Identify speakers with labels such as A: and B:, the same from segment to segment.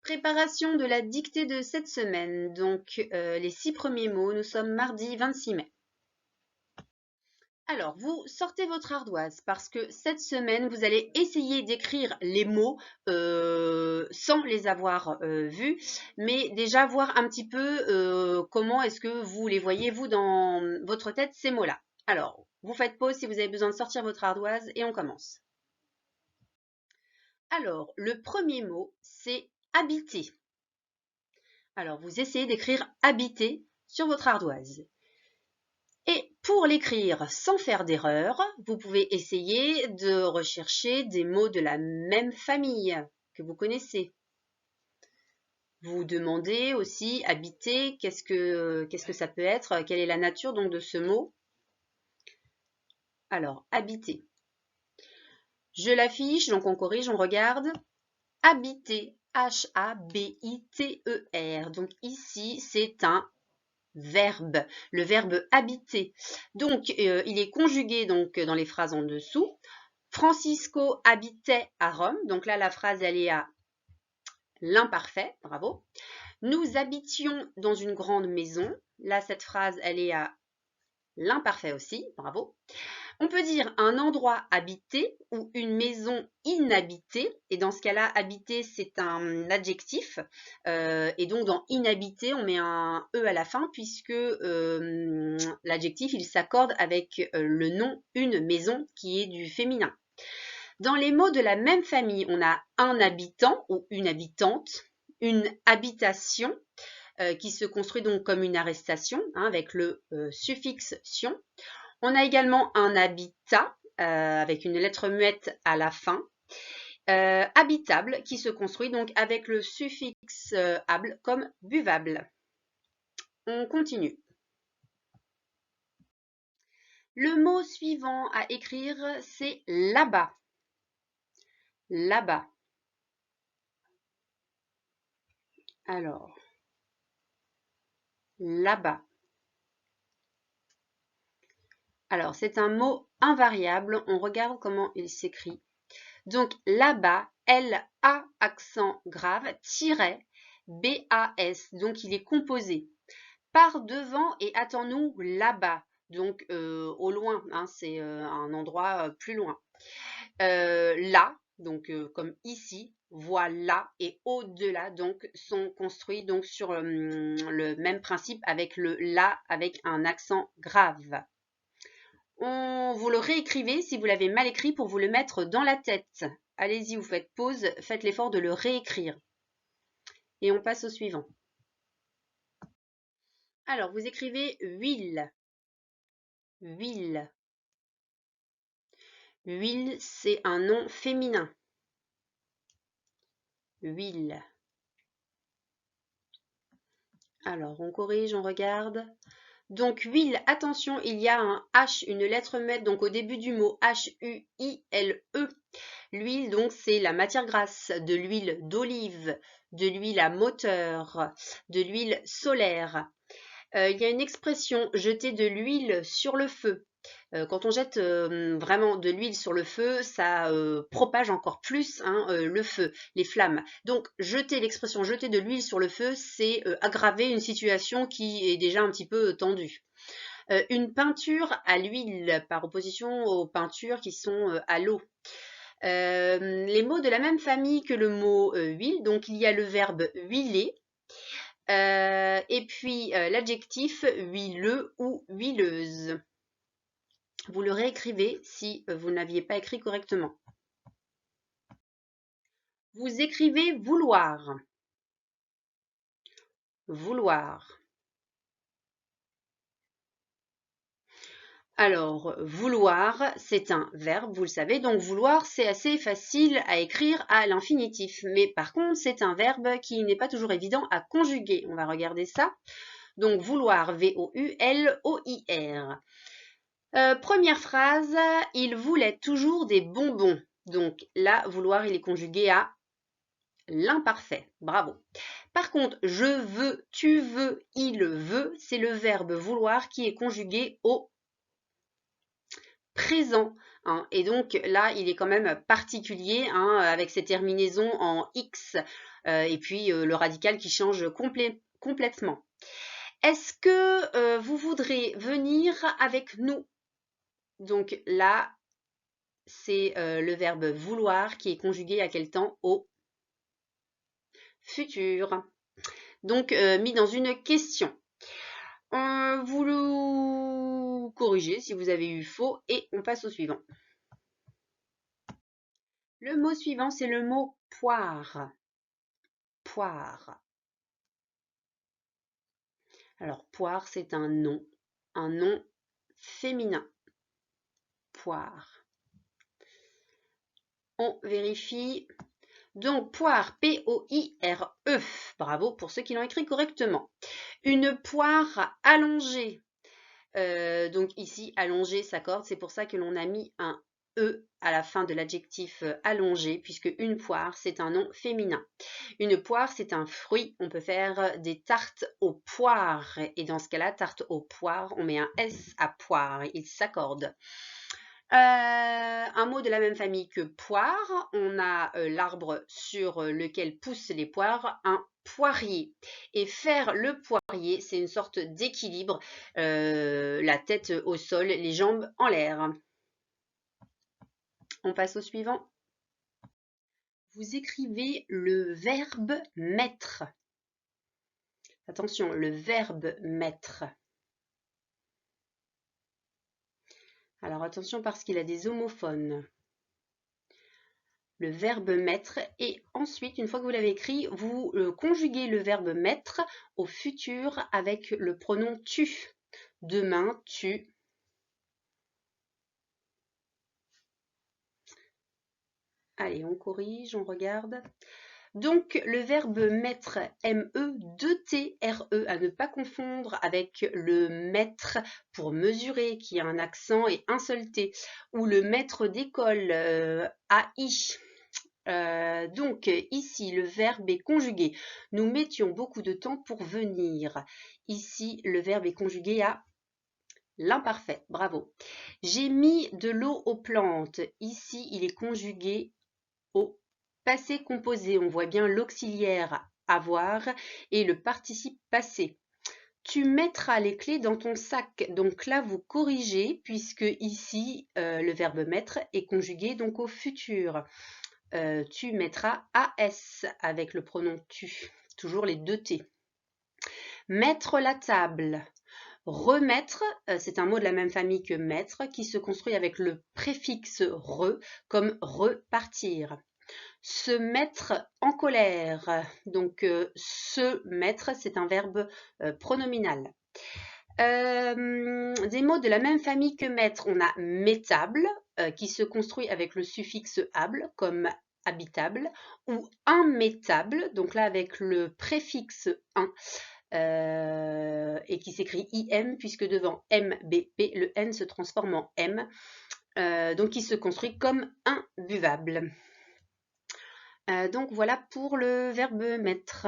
A: Préparation de la dictée de cette semaine. Donc, les 6 premiers mots, nous sommes mardi 26 mai. Alors, vous sortez votre ardoise parce que cette semaine, vous allez essayer d'écrire les mots sans les avoir vus, mais déjà voir un petit peu comment est-ce que vous les voyez, vous, dans votre tête, ces mots-là. Alors, vous faites pause si vous avez besoin de sortir votre ardoise et on commence. Alors, le premier mot, c'est habiter. Alors, vous essayez d'écrire habiter sur votre ardoise. Et pour l'écrire sans faire d'erreur, vous pouvez essayer de rechercher des mots de la même famille que vous connaissez. Vous demandez aussi habiter, qu'est-ce que ça peut être, quelle est la nature donc de ce mot. Alors, habiter. Je l'affiche, donc on corrige, on regarde. Habiter, H-A-B-I-T-E-R. Donc ici, c'est un verbe, le verbe habiter. Donc, il est conjugué donc dans les phrases en dessous. Francisco habitait à Rome. Donc là, la phrase, elle est à l'imparfait. Bravo. Nous habitions dans une grande maison. Là, cette phrase, elle est à l'imparfait aussi. Bravo. On peut dire un endroit habité ou une maison inhabitée. Et dans ce cas-là, habité, c'est un adjectif. Et donc, dans inhabité, on met un E à la fin puisque l'adjectif, il s'accorde avec le nom une maison qui est du féminin. Dans les mots de la même famille, on a un habitant ou une habitante, une habitation qui se construit donc comme une arrestation avec le suffixe tion. On a également un habitat avec une lettre muette à la fin. Habitable qui se construit donc avec le suffixe able comme buvable. On continue. Le mot suivant à écrire, c'est là-bas. Là-bas. Alors, là-bas. Alors, c'est un mot invariable. On regarde comment il s'écrit. Donc, là-bas, L-A accent grave, tiret, B-A-S. Donc, il est composé. Par devant et attends-nous là-bas. Donc, au loin, hein, c'est un endroit plus loin. Là, donc comme ici, voilà et au-delà, donc sont construits donc sur le même principe avec le là avec un accent grave. Vous le réécrivez si vous l'avez mal écrit pour vous le mettre dans la tête. Allez-y, vous faites pause, faites l'effort de le réécrire. Et on passe au suivant. Alors, vous écrivez huile. Huile. Huile, c'est un nom féminin. Huile. Alors, on corrige, on regarde. Donc, huile, attention, il y a un H, une lettre muette, donc au début du mot, H-U-I-L-E. L'huile, donc, c'est la matière grasse, de l'huile d'olive, de l'huile à moteur, de l'huile solaire. Il y a une expression, jeter de l'huile sur le feu. Quand on jette vraiment de l'huile sur le feu, ça propage encore plus le feu, les flammes. Donc, l'expression jeter de l'huile sur le feu, c'est aggraver une situation qui est déjà un petit peu tendue. Une peinture à l'huile, par opposition aux peintures qui sont à l'eau. Les mots de la même famille que le mot huile, donc il y a le verbe huiler, et puis l'adjectif huileux ou huileuse. Vous le réécrivez si vous n'aviez pas écrit correctement. Vous écrivez vouloir. Vouloir. Alors, vouloir, c'est un verbe, vous le savez. Donc, vouloir, c'est assez facile à écrire à l'infinitif. Mais par contre, c'est un verbe qui n'est pas toujours évident à conjuguer. On va regarder ça. Donc, vouloir, V-O-U-L-O-I-R. Première phrase, il voulait toujours des bonbons. Donc là, vouloir, il est conjugué à l'imparfait. Bravo. Par contre, je veux, tu veux, il veut, c'est le verbe vouloir qui est conjugué au présent. Hein. Et donc là, il est quand même particulier hein, avec ces terminaisons en X et puis le radical qui change complètement. Est-ce que vous voudrez venir avec nous? Donc là, c'est le verbe vouloir qui est conjugué à quel temps? Au futur. Donc mis dans une question. Vous le corrigez si vous avez eu faux et on passe au suivant. Le mot suivant, c'est le mot poire. Poire. Alors, poire, c'est un nom féminin. Poire. On vérifie. Donc, poire, P-O-I-R-E. Bravo pour ceux qui l'ont écrit correctement. Une poire allongée. Donc ici, allongée s'accorde. C'est pour ça que l'on a mis un E à la fin de l'adjectif allongé, puisque une poire, c'est un nom féminin. Une poire, c'est un fruit. On peut faire des tartes aux poires. Et dans ce cas-là, tarte aux poires, on met un S à poire. Il s'accorde. Un mot de la même famille que poire. On a l'arbre sur lequel poussent les poires, un poirier. Et faire le poirier, c'est une sorte d'équilibre. La tête au sol, les jambes en l'air. On passe au suivant. Vous écrivez le verbe mettre. Attention, le verbe mettre. Alors attention parce qu'il a des homophones. Le verbe mettre et ensuite, une fois que vous l'avez écrit, vous conjuguez le verbe mettre au futur avec le pronom tu. Demain, tu. Allez, on corrige, on regarde. Donc, le verbe mettre, M-E-2-T-R-E, à ne pas confondre avec le mètre pour mesurer, qui a un accent et un seul T, ou le maître d'école, A-I. Donc, ici, le verbe est conjugué. Nous mettions beaucoup de temps pour venir. Ici, le verbe est conjugué à l'imparfait. Bravo. J'ai mis de l'eau aux plantes. Ici, il est conjugué au passé composé. On voit bien l'auxiliaire avoir et le participe passé. Tu mettras les clés dans ton sac. Donc là, vous corrigez puisque ici, le verbe mettre est conjugué donc au futur. Tu mettras AS avec le pronom tu. Toujours les deux T. Mettre la table. Remettre, c'est un mot de la même famille que mettre qui se construit avec le préfixe re comme repartir. Se mettre en colère. Donc se mettre, c'est un verbe pronominal. Des mots de la même famille que mettre, on a mettable qui se construit avec le suffixe able comme habitable ou immettable, donc là avec le préfixe un et qui s'écrit IM puisque devant MBP, le N se transforme en M, donc il se construit comme imbuvable. Donc voilà pour le verbe mettre.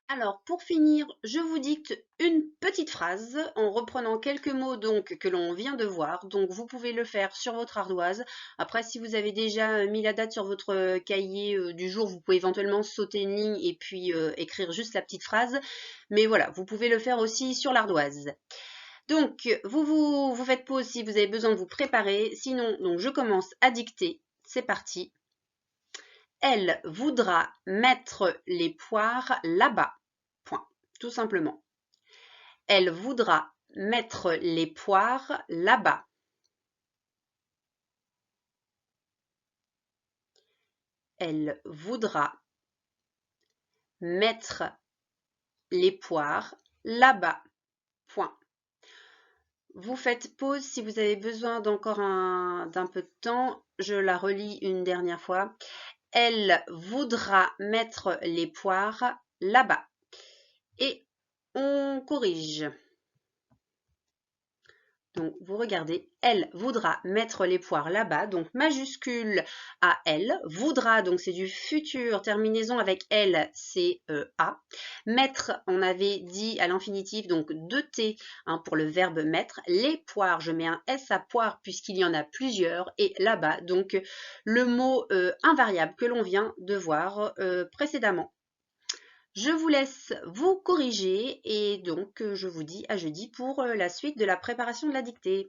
A: Alors pour finir, je vous dicte une petite phrase en reprenant quelques mots donc que l'on vient de voir. Donc vous pouvez le faire sur votre ardoise. Après si vous avez déjà mis la date sur votre cahier du jour, vous pouvez éventuellement sauter une ligne et puis écrire juste la petite phrase. Mais voilà, vous pouvez le faire aussi sur l'ardoise. Donc vous faites pause si vous avez besoin de vous préparer. Sinon, donc je commence à dicter. C'est parti. Elle voudra mettre les poires là-bas. Point. Tout simplement. Elle voudra mettre les poires là-bas. Elle voudra mettre les poires là-bas. Point. Vous faites pause si vous avez besoin d'encore d'un peu de temps. Je la relis une dernière fois. Elle voudra mettre les poires là-bas. Et on corrige. Donc, vous regardez, elle voudra mettre les poires là-bas. Donc, majuscule à elle. Voudra, donc c'est du futur. Terminaison avec elle, c'est a. Mettre, on avait dit à l'infinitif, donc 2t hein, pour le verbe mettre. Les poires, je mets un s à poire puisqu'il y en a plusieurs. Et là-bas, donc le mot invariable que l'on vient de voir précédemment. Je vous laisse vous corriger et donc je vous dis à jeudi pour la suite de la préparation de la dictée.